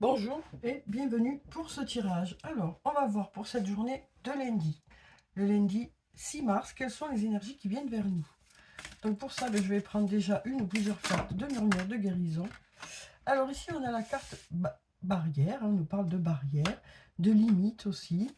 Bonjour et bienvenue pour ce tirage. Alors, on va voir pour cette journée de lundi, le lundi 6 mars, quelles sont les énergies qui viennent vers nous. Donc pour ça, je vais prendre déjà une ou plusieurs cartes de murmure de guérison. Alors ici, on a la carte barrière, on nous parle de barrière, de limite aussi.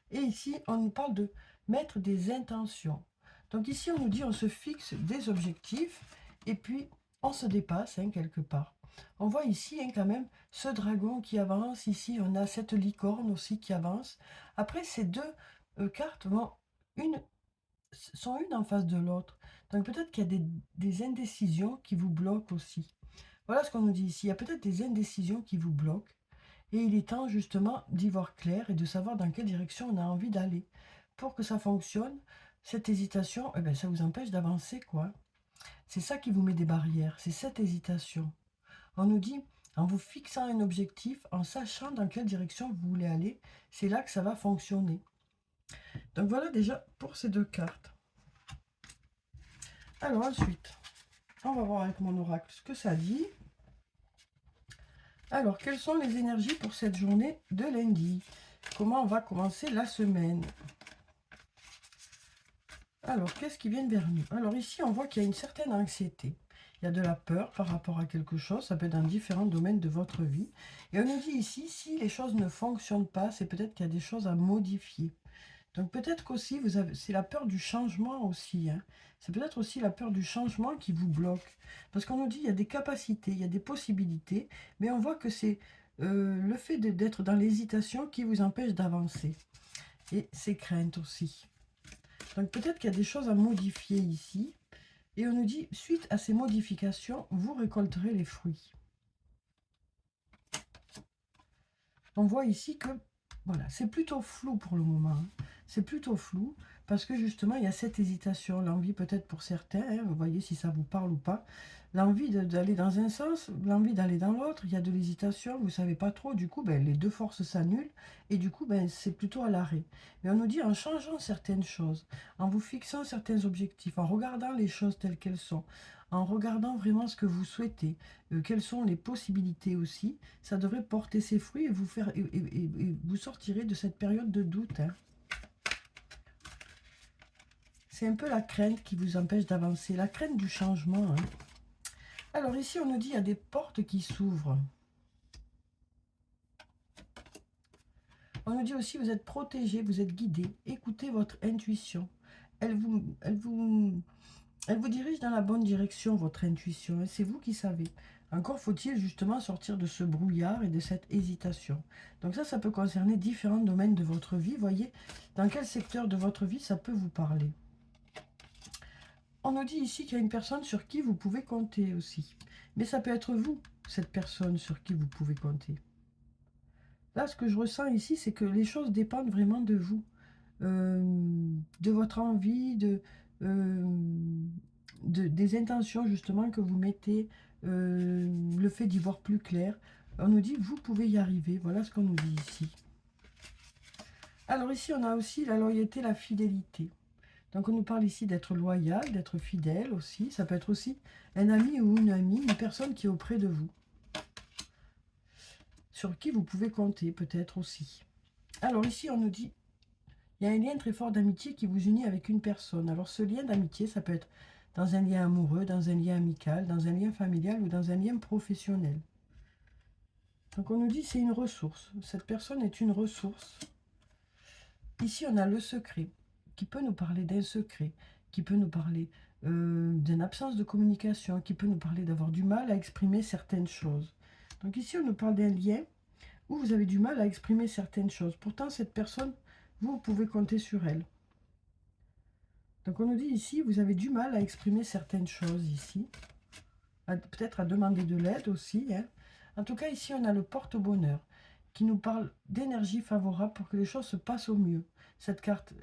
Et ici, on nous parle de mettre des intentions. Donc ici, on nous dit on se fixe des objectifs et puis on se dépasse quelque part. On voit ici quand même ce dragon qui avance. Ici, on a cette licorne aussi qui avance. Après, ces deux cartes sont une en face de l'autre. Donc peut-être qu'il y a des indécisions qui vous bloquent aussi. Voilà ce qu'on nous dit ici. Il y a peut-être des indécisions qui vous bloquent. Et il est temps justement d'y voir clair et de savoir dans quelle direction on a envie d'aller. Pour que ça fonctionne, cette hésitation, eh ben, ça vous empêche d'avancer, quoi. C'est ça qui vous met des barrières, c'est cette hésitation. On nous dit, en vous fixant un objectif, en sachant dans quelle direction vous voulez aller, c'est là que ça va fonctionner. Donc voilà déjà pour ces deux cartes. Alors ensuite, on va voir avec mon oracle ce que ça dit. Alors, quelles sont les énergies pour cette journée de lundi? Comment on va commencer la semaine? Alors, qu'est-ce qui vient vers nous? Alors ici, on voit qu'il y a une certaine anxiété. Il y a de la peur par rapport à quelque chose. Ça peut être dans différents domaines de votre vie. Et on nous dit ici, si les choses ne fonctionnent pas, c'est peut-être qu'il y a des choses à modifier. Donc peut-être qu'aussi, c'est la peur du changement aussi, hein. C'est peut-être aussi la peur du changement qui vous bloque. Parce qu'on nous dit, il y a des capacités, il y a des possibilités, mais on voit que c'est le fait d'être dans l'hésitation qui vous empêche d'avancer. Et ces craintes aussi. Donc peut-être qu'il y a des choses à modifier ici. Et on nous dit, suite à ces modifications, vous récolterez les fruits. On voit ici que, voilà, c'est plutôt flou pour le moment, hein. C'est plutôt flou parce que justement, il y a cette hésitation, l'envie peut-être pour certains, hein, vous voyez si ça vous parle ou pas, l'envie d'aller dans un sens, l'envie d'aller dans l'autre, il y a de l'hésitation, vous ne savez pas trop, du coup, ben, les deux forces s'annulent et du coup, ben, c'est plutôt à l'arrêt. Mais on nous dit en changeant certaines choses, en vous fixant certains objectifs, en regardant les choses telles qu'elles sont, en regardant vraiment ce que vous souhaitez, quelles sont les possibilités aussi, ça devrait porter ses fruits et vous faire et vous sortirez de cette période de doute, hein. C'est un peu la crainte qui vous empêche d'avancer, la crainte du changement, hein. Alors ici, on nous dit il y a des portes qui s'ouvrent. On nous dit aussi vous êtes protégé, vous êtes guidé. Écoutez votre intuition. Elle vous, elle vous, Elle vous dirige dans la bonne direction, votre intuition, et c'est vous qui savez. Encore faut-il justement sortir de ce brouillard et de cette hésitation. Donc ça peut concerner différents domaines de votre vie. Voyez dans quel secteur de votre vie ça peut vous parler. On nous dit ici qu'il y a une personne sur qui vous pouvez compter aussi. Mais ça peut être vous, cette personne sur qui vous pouvez compter. Là, ce que je ressens ici, c'est que les choses dépendent vraiment de vous. De votre envie, euh, des intentions justement que vous mettez, le fait d'y voir plus clair. On nous dit vous pouvez y arriver, voilà ce qu'on nous dit ici. Alors ici on a aussi la loyauté, la fidélité. Donc on nous parle ici d'être loyal, d'être fidèle aussi. Ça peut être aussi un ami ou une amie, une personne qui est auprès de vous, sur qui vous pouvez compter peut-être aussi. Alors ici on nous dit il y a un lien très fort d'amitié qui vous unit avec une personne. Alors ce lien d'amitié, ça peut être dans un lien amoureux, dans un lien amical, dans un lien familial ou dans un lien professionnel. Donc on nous dit c'est une ressource. Cette personne est une ressource. Ici on a le secret, qui peut nous parler d'un secret, qui peut nous parler d'une absence de communication, qui peut nous parler d'avoir du mal à exprimer certaines choses. Donc ici on nous parle d'un lien où vous avez du mal à exprimer certaines choses. Pourtant cette personne, vous pouvez compter sur elle. Donc on nous dit ici, vous avez du mal à exprimer certaines choses ici. Peut-être à demander de l'aide aussi, hein. En tout cas, ici, on a le porte-bonheur qui nous parle d'énergie favorable pour que les choses se passent au mieux. Cette carte,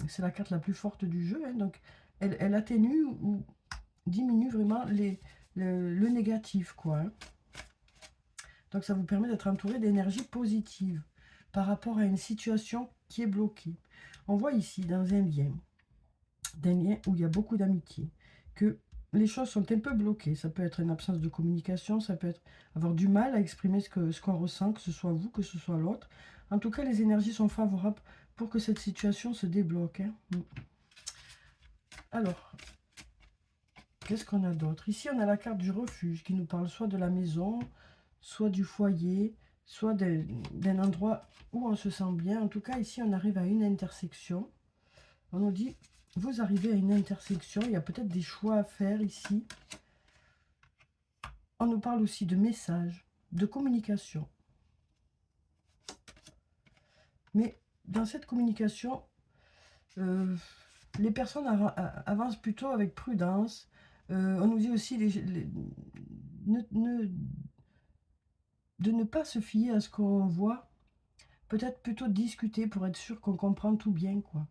c'est la carte la plus forte du jeu, hein, donc elle atténue ou diminue vraiment le négatif, quoi, hein. Donc ça vous permet d'être entouré d'énergie positive par rapport à une situation qui est bloquée. On voit ici, dans un lien où il y a beaucoup d'amitié, que les choses sont un peu bloquées. Ça peut être une absence de communication, ça peut être avoir du mal à exprimer ce qu'on ressent, que ce soit vous, que ce soit l'autre. En tout cas, les énergies sont favorables pour que cette situation se débloque. Hein. Alors, qu'est-ce qu'on a d'autre? Ici, on a la carte du refuge qui nous parle soit de la maison, soit du foyer, soit d'un endroit où on se sent bien. En tout cas, ici, on arrive à une intersection. On nous dit, vous arrivez à une intersection, il y a peut-être des choix à faire ici. On nous parle aussi de messages, de communication. Mais dans cette communication, les personnes avancent plutôt avec prudence. On nous dit aussi de ne pas se fier à ce qu'on voit, peut-être plutôt discuter pour être sûr qu'on comprend tout bien, quoi.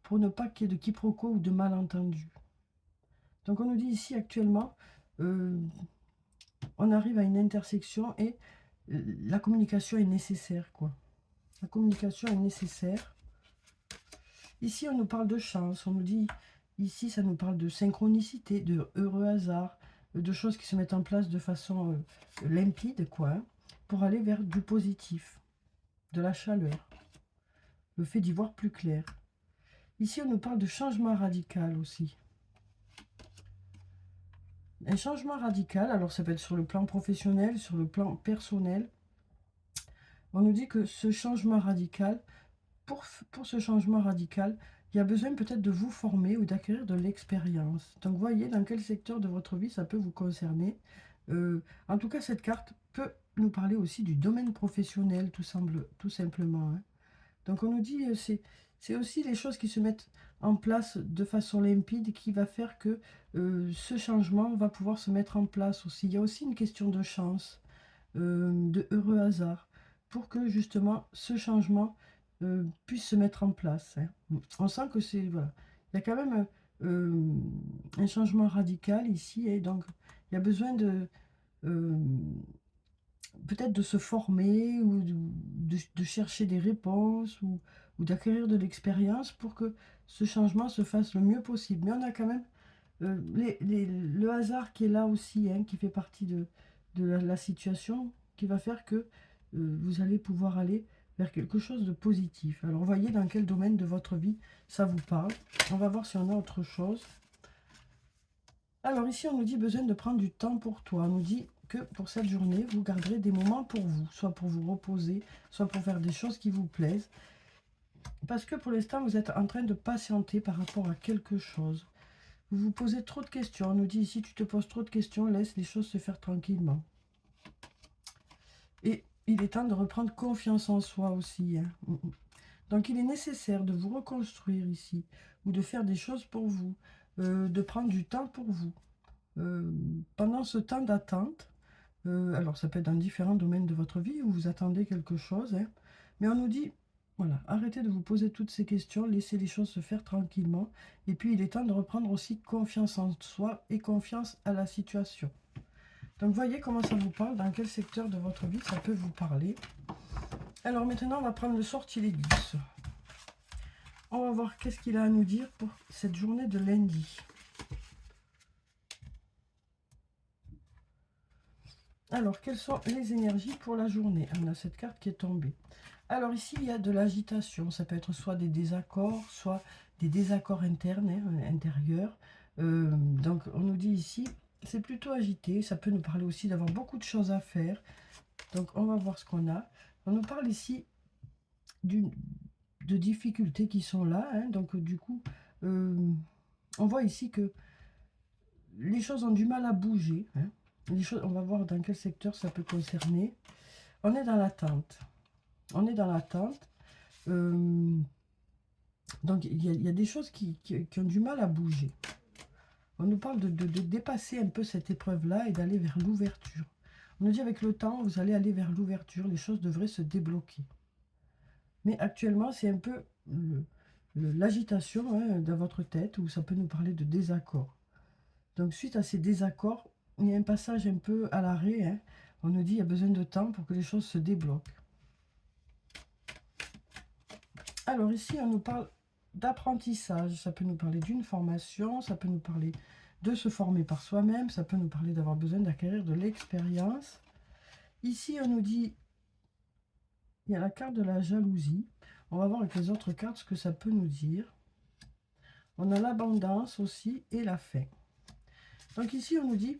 Pour ne pas qu'il y ait de quiproquos ou de malentendus. Donc on nous dit ici actuellement, on arrive à une intersection et la communication est nécessaire, quoi. La communication est nécessaire. Ici, on nous parle de chance. On nous dit, ici, ça nous parle de synchronicité, de heureux hasard, de choses qui se mettent en place de façon limpide, quoi, hein, pour aller vers du positif, de la chaleur, le fait d'y voir plus clair. Ici, on nous parle de changement radical aussi. Un changement radical, alors ça peut être sur le plan professionnel, sur le plan personnel. On nous dit que ce changement radical, pour ce changement radical, il y a besoin peut-être de vous former ou d'acquérir de l'expérience. Donc voyez dans quel secteur de votre vie ça peut vous concerner. En tout cas, cette carte peut nous parler aussi du domaine professionnel, tout simplement. Hein. Donc on nous dit, c'est aussi les choses qui se mettent en place de façon limpide qui va faire que ce changement va pouvoir se mettre en place aussi. Il y a aussi une question de chance, de heureux hasard, pour que justement ce changement puisse se mettre en place. Hein. On sent que c'est... Voilà. Il y a quand même un changement radical ici, et donc il y a besoin de... peut-être de se former ou de chercher des réponses ou d'acquérir de l'expérience pour que ce changement se fasse le mieux possible. Mais on a quand même le hasard qui est là aussi, hein, qui fait partie de la situation, qui va faire que vous allez pouvoir aller vers quelque chose de positif. Alors voyez dans quel domaine de votre vie ça vous parle. On va voir si on a autre chose. Alors ici, on nous dit besoin de prendre du temps pour toi. On nous dit que pour cette journée, vous garderez des moments pour vous, soit pour vous reposer, soit pour faire des choses qui vous plaisent. Parce que pour l'instant, vous êtes en train de patienter par rapport à quelque chose. Vous vous posez trop de questions. On nous dit ici, tu te poses trop de questions, laisse les choses se faire tranquillement. Et il est temps de reprendre confiance en soi aussi. Hein. Donc il est nécessaire de vous reconstruire ici, ou de faire des choses pour vous, de prendre du temps pour vous. Pendant ce temps d'attente, alors ça peut être dans différents domaines de votre vie où vous attendez quelque chose, hein, mais on nous dit, voilà, arrêtez de vous poser toutes ces questions, laissez les choses se faire tranquillement, et puis il est temps de reprendre aussi confiance en soi et confiance à la situation. Donc voyez comment ça vous parle, dans quel secteur de votre vie ça peut vous parler. Alors maintenant on va prendre le sortilège. On va voir qu'est-ce qu'il a à nous dire pour cette journée de lundi. Alors, quelles sont les énergies pour la journée? On a cette carte qui est tombée. Alors ici, il y a de l'agitation. Ça peut être soit des désaccords, soit des désaccords internes, hein, intérieurs. Donc, on nous dit ici, c'est plutôt agité. Ça peut nous parler aussi d'avoir beaucoup de choses à faire. Donc, on va voir ce qu'on a. On nous parle ici de difficultés qui sont là. Hein. Donc, du coup, on voit ici que les choses ont du mal à bouger. Hein. Les choses, on va voir dans quel secteur ça peut concerner. On est dans l'attente. On est dans l'attente. Donc, il y a des choses qui ont du mal à bouger. On nous parle de dépasser un peu cette épreuve-là et d'aller vers l'ouverture. On nous dit avec le temps, vous allez aller vers l'ouverture. Les choses devraient se débloquer. Mais actuellement, c'est un peu l'agitation, hein, dans votre tête, où ça peut nous parler de désaccord. Donc, suite à ces désaccords, il y a un passage un peu à l'arrêt. Hein. On nous dit qu'il y a besoin de temps pour que les choses se débloquent. Alors ici, on nous parle d'apprentissage. Ça peut nous parler d'une formation, ça peut nous parler de se former par soi-même. Ça peut nous parler d'avoir besoin d'acquérir de l'expérience. Ici, on nous dit, il y a la carte de la jalousie. On va voir avec les autres cartes ce que ça peut nous dire. On a l'abondance aussi et la fin. Donc ici, on nous dit,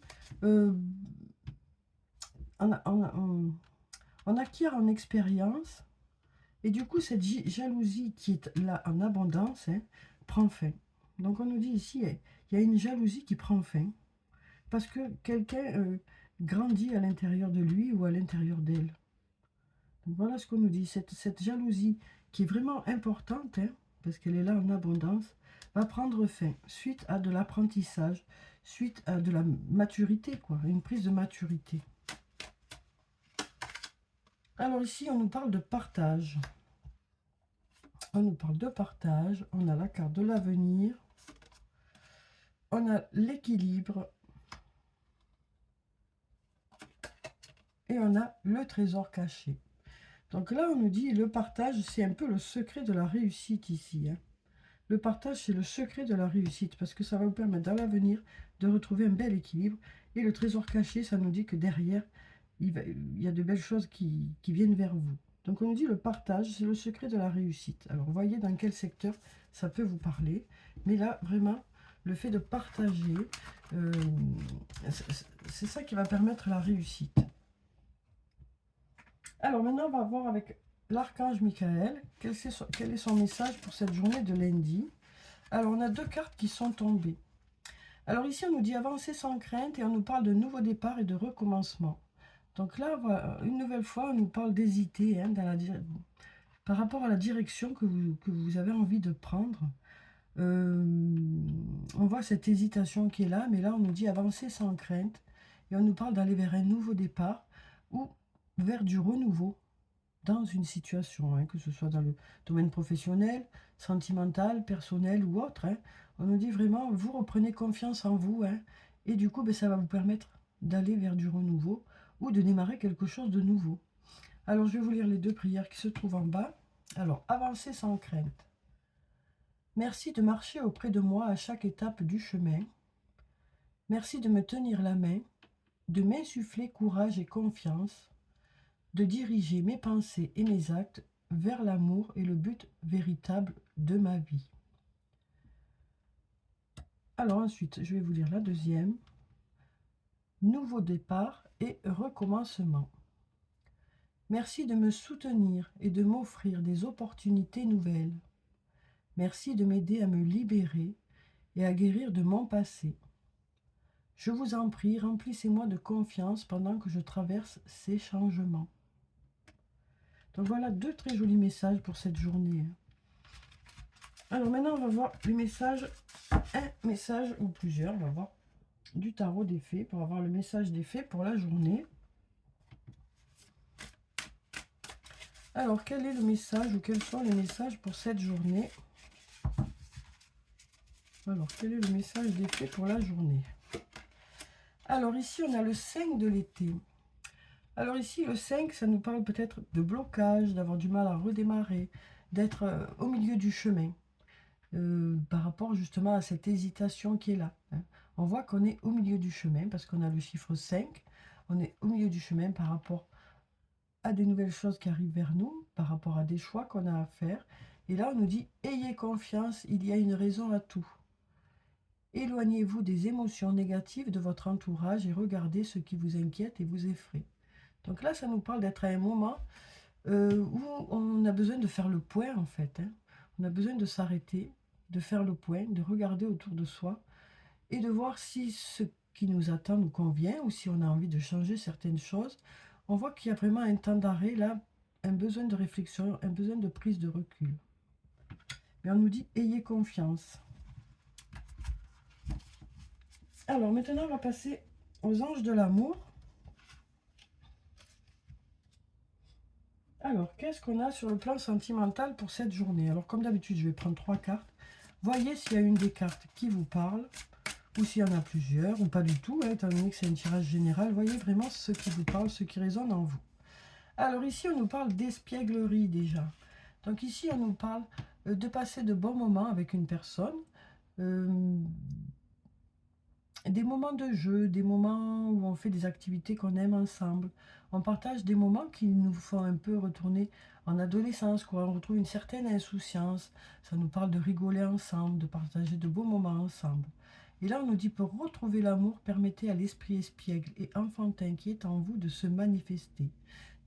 on acquiert en expérience. Et du coup, cette jalousie qui est là en abondance, hein, prend fin. Donc on nous dit ici, il y a une jalousie qui prend fin. Parce que quelqu'un grandit à l'intérieur de lui ou à l'intérieur d'elle. Voilà ce qu'on nous dit. Cette jalousie qui est vraiment importante, hein, parce qu'elle est là en abondance, va prendre fin suite à de l'apprentissage, suite à de la maturité, quoi, une prise de maturité. Alors ici, on nous parle de partage. On nous parle de partage. On a la carte de l'avenir. On a l'équilibre. Et on a le trésor caché. Donc là, on nous dit le partage, c'est un peu le secret de la réussite ici. Hein. Le partage, c'est le secret de la réussite parce que ça va vous permettre dans l'avenir de retrouver un bel équilibre. Et le trésor caché, ça nous dit que derrière, il y a de belles choses qui viennent vers vous. Donc on nous dit le partage, c'est le secret de la réussite. Alors voyez dans quel secteur ça peut vous parler. Mais là, vraiment, le fait de partager, c'est ça qui va permettre la réussite. Alors maintenant, on va voir avec l'archange Michael, quel est son message pour cette journée de lundi. Alors on a deux cartes qui sont tombées. Alors ici, on nous dit avancer sans crainte et on nous parle de nouveau départ et de recommencement. Donc là, une nouvelle fois, on nous parle d'hésiter hein, par rapport à la direction que vous avez envie de prendre. On voit cette hésitation qui est là, mais là, on nous dit avancer sans crainte. Et on nous parle d'aller vers un nouveau départ ou vers du renouveau dans une situation, hein, que ce soit dans le domaine professionnel, sentimental, personnel ou autre. Hein. On nous dit vraiment, vous reprenez confiance en vous. Hein, et du coup, ben, ça va vous permettre d'aller vers du renouveau ou de démarrer quelque chose de nouveau. Alors, je vais vous lire les deux prières qui se trouvent en bas. Alors, avancez sans crainte. Merci de marcher auprès de moi à chaque étape du chemin. Merci de me tenir la main, de m'insuffler courage et confiance, de diriger mes pensées et mes actes vers l'amour et le but véritable de ma vie. Alors ensuite, je vais vous lire la deuxième. Nouveau départ et recommencement. Merci de me soutenir et de m'offrir des opportunités nouvelles. Merci de m'aider à me libérer et à guérir de mon passé. Je vous en prie, remplissez-moi de confiance pendant que je traverse ces changements. Donc voilà deux très jolis messages pour cette journée. Alors maintenant, on va voir les messages, un message ou plusieurs, on va voir du tarot des fées pour avoir le message des fées pour la journée. Alors, quel est le message ou quels sont les messages pour cette journée? Alors, quel est le message des fées pour la journée? Alors ici, on a le 5 de l'été. Alors ici, le 5, ça nous parle peut-être de blocage, d'avoir du mal à redémarrer, d'être au milieu du chemin. Par rapport justement à cette hésitation qui est là. Hein. On voit qu'on est au milieu du chemin parce qu'on a le chiffre 5. On est au milieu du chemin par rapport à des nouvelles choses qui arrivent vers nous, par rapport à des choix qu'on a à faire. Et là, on nous dit, ayez confiance, il y a une raison à tout. Éloignez-vous des émotions négatives de votre entourage et regardez ce qui vous inquiète et vous effraie. Donc là, ça nous parle d'être à un moment où on a besoin de faire le point en fait. Hein. On a besoin de s'arrêter, de faire le point, de regarder autour de soi et de voir si ce qui nous attend nous convient ou si on a envie de changer certaines choses. On voit qu'il y a vraiment un temps d'arrêt là, un besoin de réflexion, un besoin de prise de recul. Mais on nous dit ayez confiance. Alors maintenant on va passer aux anges de l'amour. Alors, qu'est-ce qu'on a sur le plan sentimental pour cette journée? Alors, comme d'habitude, je vais prendre 3 cartes. Voyez s'il y a une des cartes qui vous parle, ou s'il y en a plusieurs, ou pas du tout, hein, étant donné que c'est un tirage général. Voyez vraiment ce qui vous parle, ce qui résonne en vous. Alors ici, on nous parle d'espièglerie déjà. Donc ici, on nous parle de passer de bons moments avec une personne, des moments de jeu, des moments où on fait des activités qu'on aime ensemble. On partage des moments qui nous font un peu retourner en adolescence, quoi. On retrouve une certaine insouciance. Ça nous parle de rigoler ensemble, de partager de beaux moments ensemble. Et là, on nous dit, pour retrouver l'amour, permettez à l'esprit espiègle et enfantin qui est en vous de se manifester.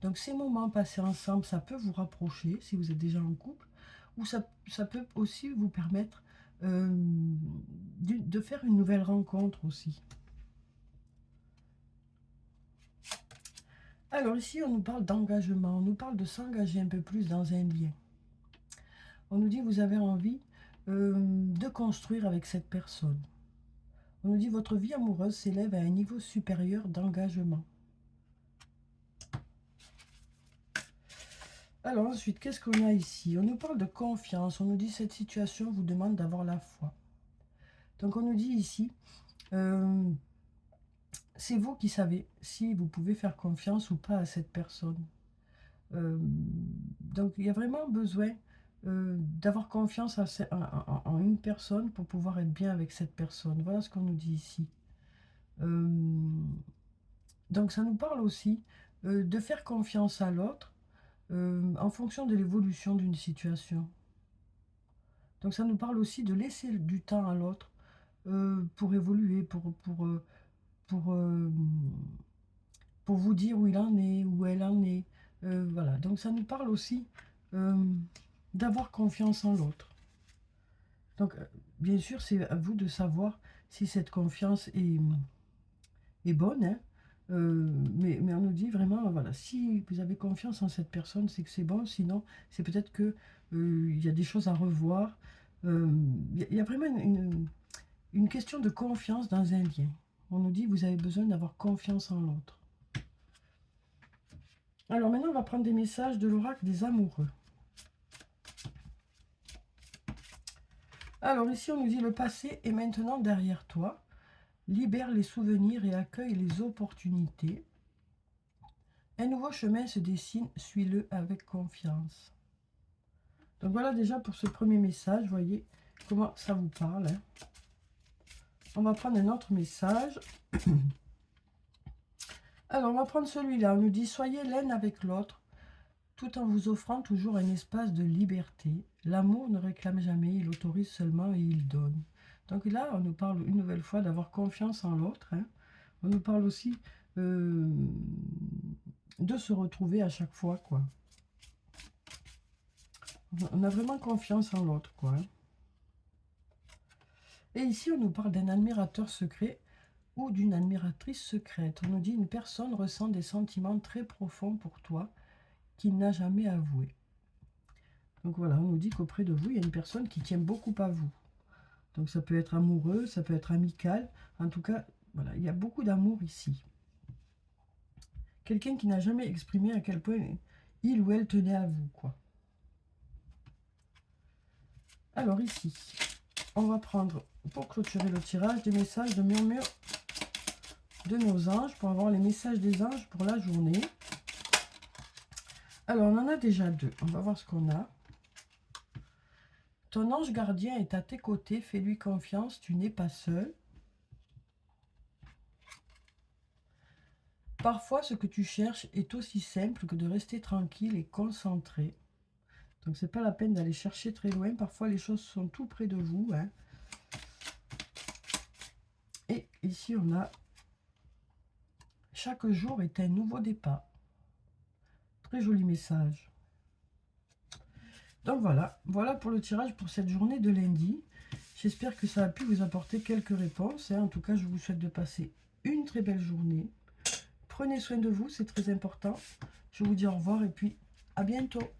Donc ces moments passés ensemble, ça peut vous rapprocher si vous êtes déjà en couple, ou ça peut aussi vous permettre de faire une nouvelle rencontre aussi. Alors ici, on nous parle d'engagement, on nous parle de s'engager un peu plus dans un lien. On nous dit, vous avez envie de construire avec cette personne. On nous dit, votre vie amoureuse s'élève à un niveau supérieur d'engagement. Alors ensuite, qu'est-ce qu'on a ici? On nous parle de confiance. On nous dit, cette situation vous demande d'avoir la foi. Donc on nous dit ici, c'est vous qui savez si vous pouvez faire confiance ou pas à cette personne. Donc il y a vraiment besoin d'avoir confiance en une personne pour pouvoir être bien avec cette personne. Voilà ce qu'on nous dit ici. Donc ça nous parle aussi de faire confiance à l'autre en fonction de l'évolution d'une situation. Donc ça nous parle aussi de laisser du temps à l'autre pour évoluer, pour vous dire où il en est, où elle en est. Voilà, donc ça nous parle aussi d'avoir confiance en l'autre. Donc, bien sûr, c'est à vous de savoir si cette confiance est bonne, hein. Mais on nous dit vraiment, voilà, si vous avez confiance en cette personne, c'est que c'est bon. Sinon, c'est peut-être que il y a des choses à revoir. Il y a vraiment une question de confiance dans un lien. On nous dit, vous avez besoin d'avoir confiance en l'autre. Alors maintenant, on va prendre des messages de l'oracle des amoureux. Alors ici, on nous dit, le passé est maintenant derrière toi. Libère les souvenirs et accueille les opportunités. Un nouveau chemin se dessine, suis-le avec confiance. Donc voilà déjà pour ce premier message, voyez comment ça vous parle, hein. On va prendre un autre message. Alors, on va prendre celui-là. On nous dit, soyez l'un avec l'autre, tout en vous offrant toujours un espace de liberté. L'amour ne réclame jamais, il autorise seulement et il donne. Donc là, on nous parle une nouvelle fois d'avoir confiance en l'autre, hein. On nous parle aussi de se retrouver à chaque fois, quoi. On a vraiment confiance en l'autre, quoi, hein. Et ici, on nous parle d'un admirateur secret ou d'une admiratrice secrète. On nous dit, une personne ressent des sentiments très profonds pour toi qu'il n'a jamais avoués. Donc voilà, on nous dit qu'auprès de vous, il y a une personne qui tient beaucoup à vous. Donc ça peut être amoureux, ça peut être amical. En tout cas, voilà, il y a beaucoup d'amour ici. Quelqu'un qui n'a jamais exprimé à quel point il ou elle tenait à vous, quoi. Alors ici, on va prendre, pour clôturer le tirage, des messages de murmure de nos anges, pour avoir les messages des anges pour la journée. Alors, on en a déjà deux. On va voir ce qu'on a. Ton ange gardien est à tes côtés, fais-lui confiance, tu n'es pas seul. Parfois, ce que tu cherches est aussi simple que de rester tranquille et concentré. Donc, c'est pas la peine d'aller chercher très loin. Parfois, les choses sont tout près de vous, hein. Et ici, on a chaque jour est un nouveau départ. Très joli message. Donc voilà, voilà pour le tirage pour cette journée de lundi. J'espère que ça a pu vous apporter quelques réponses, hein. En tout cas, je vous souhaite de passer une très belle journée. Prenez soin de vous, c'est très important. Je vous dis au revoir et puis à bientôt.